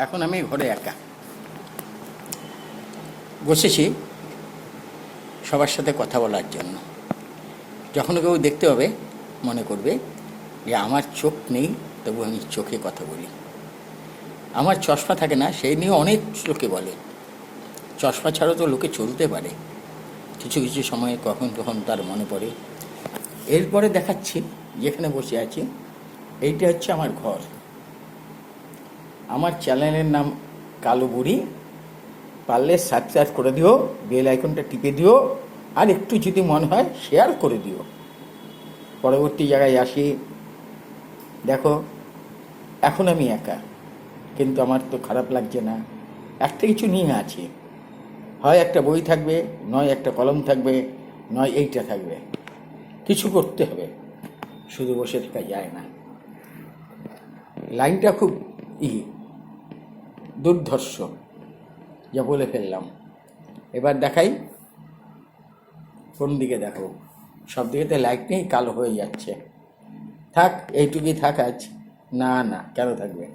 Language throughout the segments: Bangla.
এখন আমি ঘরে একা বসেছি সবার সাথে কথা বলার জন্য। যখন কেউ দেখতে হবে মনে করবে যে আমার চোখ নেই, তবু আমি চোখে কথা বলি। আমার চশমা থাকে না, সেই নিয়ে অনেক লোকে বলে চশমা ছাড়াও তো লোকে চলতে পারে। কিছু কিছু সময়ে কখন কখন তার মনে পড়ে। এরপরে দেখাচ্ছি যেখানে বসে আছি, এইটা হচ্ছে আমার ঘর। আমার চ্যানেলের নাম কালো বুড়ি। পারলে সাবস্ক্রাইব করে দিও, বেল আইকনটা টিপে দিও, আর একটু যদি মনে হয় শেয়ার করে দিও। পরবর্তী জায়গায় আসি। দেখো, এখন আমি একা, কিন্তু আমার তো খারাপ লাগছে না। একটা কিছু নিয়ে আছি, হয় একটা বই থাকবে, নয় একটা কলম থাকবে, নয় এইটা থাকবে। কিছু করতে হবে, শুধু বসে থাকা যায় না। লাইনটা খুব দুর্ধর্ষ, যা বলে ফেললাম। এবার দেখাই কোন দিকে দেখো। সব দিকেতে লাইট নেই, কালো হয়ে যাচ্ছে। থাক, এইটুকুই থাক আজ। না না, কেন থাকবে?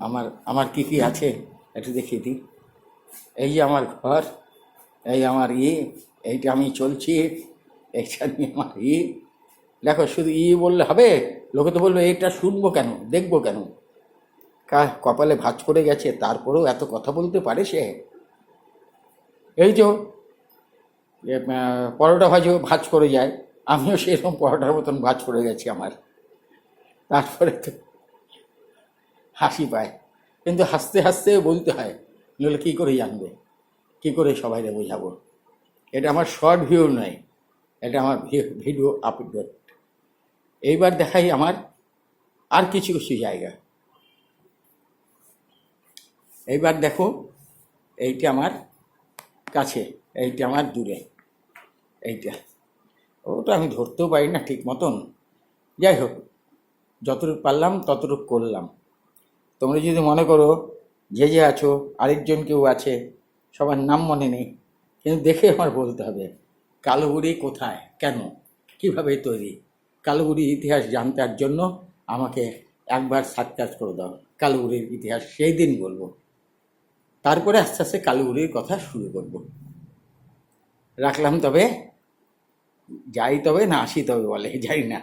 আমার আমার কি কি আছে একটু দেখিয়ে দিই। এই যে আমার ঘর, এই আমার এইটা আমি চলছি, এইটা নিয়ে আমার দেখো, শুধু বললে হবে? লোকে তো বলবে এটা শুনবো কেন, দেখবো কেন? কপালে ভাঁজ করে গেছে, তারপরেও এত কথা বলতে পারে সে। এই যে পরোটা ভাঁজ করে যায়, আমিও সেরকম পরোটার মতন ভাঁজ করে গেছি আমার। তারপরে তো হাসি পায়, কিন্তু হাসতে হাসতে বলতে হয়, নইলে কী করে জানবে, কী করে সবাইকে বোঝাবো? এটা আমার শর্ট ভিউ নয়, এটা আমার ভিডিও আপডেট। এইবার দেখাই আমার আর কিছু কিছু জায়গা। এইবার দেখো, এইটা আমার কাছে, এইটা আমার দূরে। এইটা ওটা আমি ধরতেও পারি না ঠিক মতন। যাই হোক, যতটুকু পারলাম ততটুকু করলাম। তোমরা যদি মনে করো যে আছো, আরেকজন কেউ আছে, সবার নাম মনে নেই, কিন্তু দেখে আমার বলতে হবে কালো বুড়ি কোথায়, কেন, কিভাবে তৈরি। কালো বুড়ির ইতিহাস জানতার জন্য আমাকে একবার সাবস্ক্রাইব করে দাও। কালো বুড়ির ইতিহাস সেই দিন বলবো, তারপরে আস্তে আস্তে কালো বুড়ির কথা শুরু করব। রাখলাম তবে, যাই তবে না আসি তবে বলে, যাই না।